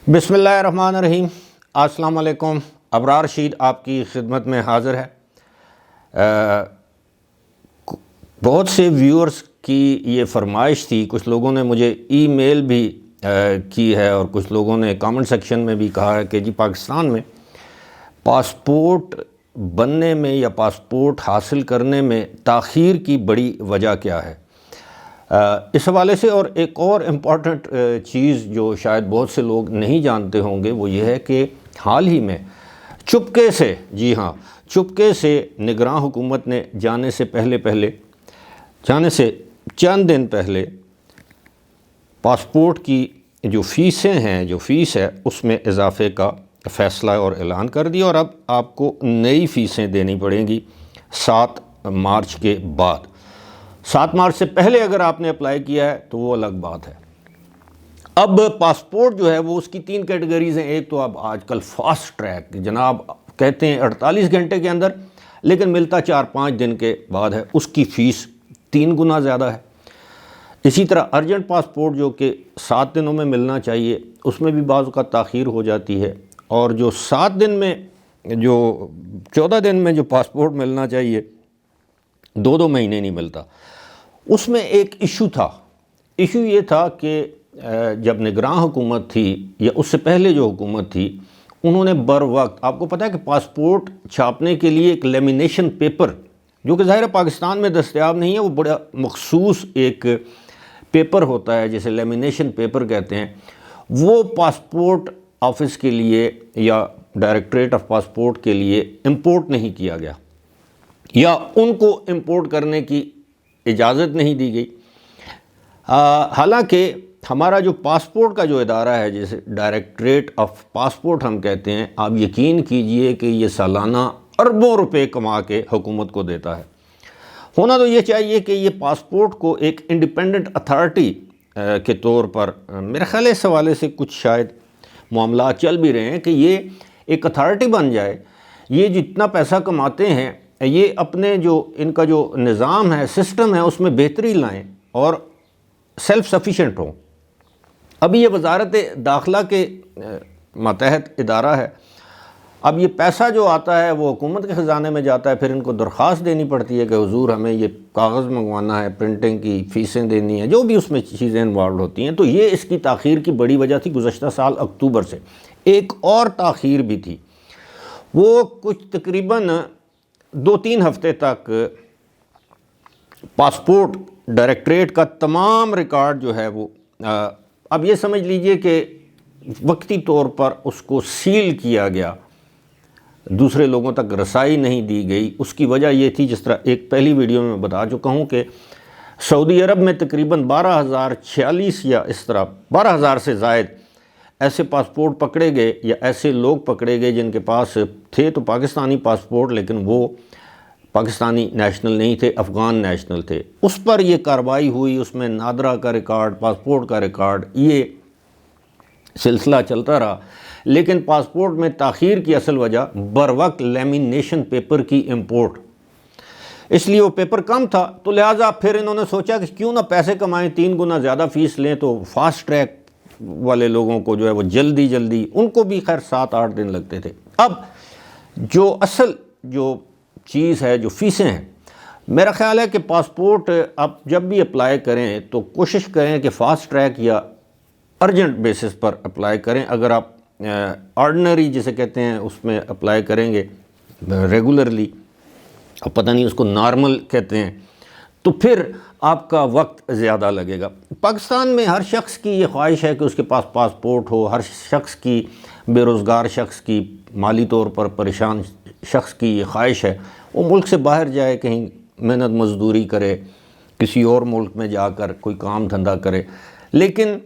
بسم اللہ الرحمن الرحیم۔ السلام علیکم۔ ابرار رشید آپ کی خدمت میں حاضر ہے۔ بہت سے ویورز کی یہ فرمائش تھی، کچھ لوگوں نے مجھے ای میل بھی کی ہے اور کچھ لوگوں نے کامنٹ سیکشن میں بھی کہا ہے کہ جی پاکستان میں پاسپورٹ بننے میں یا پاسپورٹ حاصل کرنے میں تاخیر کی بڑی وجہ کیا ہے۔ اس حوالے سے اور ایک اور امپورٹنٹ چیز جو شاید بہت سے لوگ نہیں جانتے ہوں گے وہ یہ ہے کہ حال ہی میں چپکے سے، جی ہاں چپکے سے نگراں حکومت نے جانے سے چند دن پہلے پاسپورٹ کی جو فیسیں ہیں، جو فیس ہے اس میں اضافے کا فیصلہ اور اعلان کر دیا، اور اب آپ کو نئی فیسیں دینی پڑیں گی 7 مارچ کے بعد۔ 7 مارچ سے پہلے اگر آپ نے اپلائی کیا ہے تو وہ الگ بات ہے۔ اب پاسپورٹ جو ہے وہ اس کی 3 کیٹیگریز ہیں۔ ایک تو اب آج کل فاسٹ ٹریک، جناب کہتے ہیں 48 گھنٹے کے اندر، لیکن ملتا 4-5 دن کے بعد ہے، اس کی فیس 3 گنا زیادہ ہے۔ اسی طرح ارجنٹ پاسپورٹ جو کہ 7 دنوں میں ملنا چاہیے، اس میں بھی بعض کا تاخیر ہو جاتی ہے، اور جو 7 دن میں، جو 14 دن میں جو پاسپورٹ ملنا چاہیے 2 مہینے نہیں ملتا۔ اس میں ایک ایشو تھا، ایشو یہ تھا کہ جب نگراں حکومت تھی یا اس سے پہلے جو حکومت تھی، انہوں نے بر وقت، آپ کو پتہ ہے کہ پاسپورٹ چھاپنے کے لیے ایک لیمینیشن پیپر، جو کہ ظاہر پاکستان میں دستیاب نہیں ہے، وہ بڑا مخصوص ایک پیپر ہوتا ہے جسے لیمینیشن پیپر کہتے ہیں، وہ پاسپورٹ آفس کے لیے یا ڈائریکٹریٹ آف پاسپورٹ کے لیے امپورٹ نہیں کیا گیا، یا ان کو امپورٹ کرنے کی اجازت نہیں دی گئی۔ حالانکہ ہمارا جو پاسپورٹ کا جو ادارہ ہے، جسے ڈائریکٹریٹ آف پاسپورٹ ہم کہتے ہیں، آپ یقین کیجئے کہ یہ سالانہ اربوں روپے کما کے حکومت کو دیتا ہے۔ ہونا تو یہ چاہیے کہ یہ پاسپورٹ کو ایک انڈیپینڈنٹ اتھارٹی کے طور پر، میرے خیال ہے اس حوالے سے کچھ شاید معاملات چل بھی رہے ہیں کہ یہ ایک اتھارٹی بن جائے، یہ جتنا پیسہ کماتے ہیں یہ اپنے جو ان کا جو نظام ہے، سسٹم ہے، اس میں بہتری لائیں اور سیلف سفیشینٹ ہوں۔ ابھی یہ وزارت داخلہ کے ماتحت ادارہ ہے، اب یہ پیسہ جو آتا ہے وہ حکومت کے خزانے میں جاتا ہے، پھر ان کو درخواست دینی پڑتی ہے کہ حضور ہمیں یہ کاغذ منگوانا ہے، پرنٹنگ کی فیسیں دینی ہیں، جو بھی اس میں چیزیں انوالوڈ ہوتی ہیں۔ تو یہ اس کی تاخیر کی بڑی وجہ تھی گزشتہ سال اکتوبر سے۔ ایک اور تاخیر بھی تھی، وہ کچھ تقریباً 2-3 ہفتے تک پاسپورٹ ڈائریکٹریٹ کا تمام ریکارڈ جو ہے وہ، اب یہ سمجھ لیجئے کہ وقتی طور پر اس کو سیل کیا گیا، دوسرے لوگوں تک رسائی نہیں دی گئی۔ اس کی وجہ یہ تھی، جس طرح ایک پہلی ویڈیو میں بتا چکا ہوں، کہ سعودی عرب میں تقریباً 12,046 یا اس طرح 12,000 سے زائد ایسے پاسپورٹ پکڑے گئے، یا ایسے لوگ پکڑے گئے جن کے پاس تھے تو پاکستانی پاسپورٹ، لیکن وہ پاکستانی نیشنل نہیں تھے، افغان نیشنل تھے۔ اس پر یہ کارروائی ہوئی، اس میں نادرا کا ریکارڈ، پاسپورٹ کا ریکارڈ، یہ سلسلہ چلتا رہا۔ لیکن پاسپورٹ میں تاخیر کی اصل وجہ بر وقت لیمینیشن پیپر کی امپورٹ، اس لیے وہ پیپر کم تھا، تو لہٰذا پھر انہوں نے سوچا کہ کیوں نہ پیسے کمائیں، 3 گنا زیادہ فیس لیں، تو فاسٹ ٹریک والے لوگوں کو جو ہے وہ جلدی ان کو بھی خیر 7-8 دن لگتے تھے۔ اب جو اصل جو چیز ہے، جو فیسیں ہیں، میرا خیال ہے کہ پاسپورٹ آپ جب بھی اپلائی کریں تو کوشش کریں کہ فاسٹ ٹریک یا ارجنٹ بیسس پر اپلائی کریں۔ اگر آپ آرڈنری جسے کہتے ہیں اس میں اپلائی کریں گے ریگولرلی، اب پتہ نہیں اس کو نارمل کہتے ہیں، تو پھر آپ کا وقت زیادہ لگے گا۔ پاکستان میں ہر شخص کی یہ خواہش ہے کہ اس کے پاس پاسپورٹ ہو، ہر شخص کی، بے روزگار شخص کی، مالی طور پر پریشان شخص کی یہ خواہش ہے وہ ملک سے باہر جائے، کہیں محنت مزدوری کرے، کسی اور ملک میں جا کر کوئی کام دھندا کرے۔ لیکن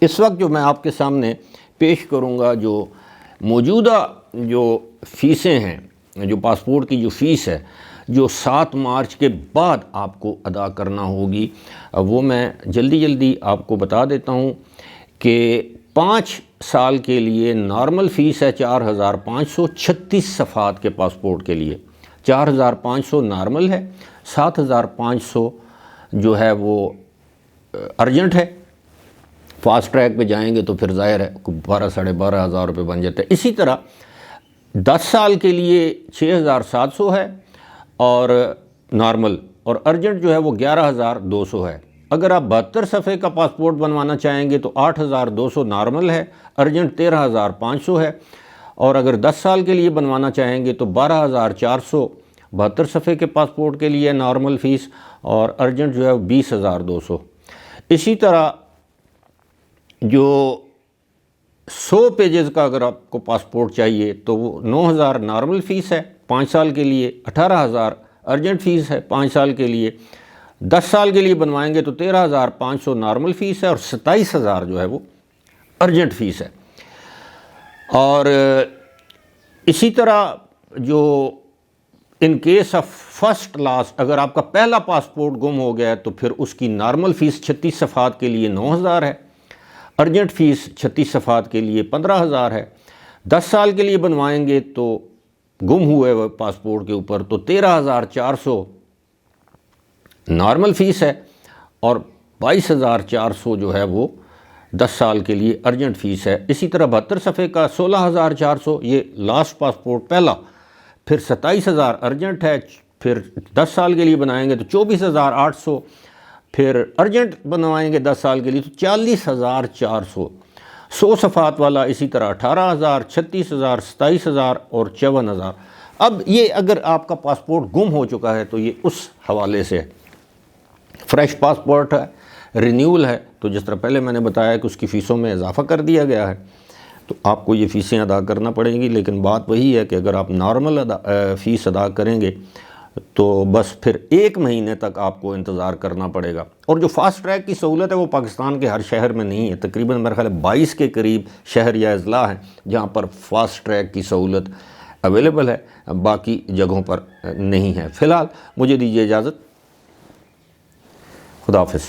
اس وقت جو میں آپ کے سامنے پیش کروں گا، جو موجودہ جو فیسیں ہیں، جو پاسپورٹ کی جو فیس ہے، جو 7 مارچ کے بعد آپ کو ادا کرنا ہوگی، وہ میں جلدی آپ کو بتا دیتا ہوں کہ 5 سال کے لیے نارمل فیس ہے 4,536 صفحات کے پاسپورٹ کے لیے، 4,500 نارمل ہے، 7,500 جو ہے وہ ارجنٹ ہے، فاسٹ ٹریک پہ جائیں گے تو پھر ظاہر ہے 12 ساڑھے 12,000 روپے بن جاتے ہیں۔ اسی طرح 10 سال کے لیے 6,700 ہے اور نارمل، اور ارجنٹ جو ہے وہ 11,200 ہے۔ اگر آپ 72 صفحے کا پاسپورٹ بنوانا چاہیں گے تو 8,200 نارمل ہے، ارجنٹ 13,500 ہے، اور اگر 10 سال کے لیے بنوانا چاہیں گے تو 12,400 72 صفحے کے پاسپورٹ کے لیے نارمل فیس، اور ارجنٹ جو ہے 20,200۔ اسی طرح جو 100 پیجز کا اگر آپ کو پاسپورٹ چاہیے تو وہ 9,000 نارمل فیس ہے 5 سال کے لیے، 18,000 ارجنٹ فیس ہے 5 سال کے لیے۔ 10 سال کے لیے بنوائیں گے تو 13,500 نارمل فیس ہے اور 27,000 جو ہے وہ ارجنٹ فیس ہے۔ اور اسی طرح جو ان کیس آف فرسٹ لاس، اگر آپ کا پہلا پاسپورٹ گم ہو گیا ہے تو پھر اس کی نارمل فیس 36 صفحات کے لیے 9,000 ہے، ارجنٹ فیس 36 صفحات کے لیے 15,000 ہے۔ 10 سال کے لیے بنوائیں گے تو گم ہوئے ہوئے پاسپورٹ کے اوپر تو 13,400 نارمل فیس ہے اور 22,400 جو ہے وہ 10 سال کے لیے ارجنٹ فیس ہے۔ اسی طرح 72 صفحے کا 16,400 یہ لاسٹ پاسپورٹ پہلا، پھر 27,000 ارجنٹ ہے، پھر 10 سال کے لیے بنائیں گے تو 24,800، پھر ارجنٹ بنوائیں گے 10 سال کے لیے تو 40,400۔ 100 صفحات والا اسی طرح 18,000، 36,000، 27,000 اور 54,000۔ اب یہ اگر آپ کا پاسپورٹ گم ہو چکا ہے تو یہ اس حوالے سے فریش پاسپورٹ ہے، رینیول ہے، تو جس طرح پہلے میں نے بتایا کہ اس کی فیسوں میں اضافہ کر دیا گیا ہے تو آپ کو یہ فیسیں ادا کرنا پڑیں گی، لیکن بات وہی ہے کہ اگر آپ نارمل فیس ادا کریں گے تو بس پھر 1 مہینے تک آپ کو انتظار کرنا پڑے گا۔ اور جو فاسٹ ٹریک کی سہولت ہے وہ پاکستان کے ہر شہر میں نہیں ہے، تقریباً میرے خیال ہے 22 کے قریب شہر یا اضلاع ہیں جہاں پر فاسٹ ٹریک کی سہولت اویلیبل ہے، باقی جگہوں پر نہیں ہے۔ فی الحال مجھے دیجیے اجازت، خدا حافظ۔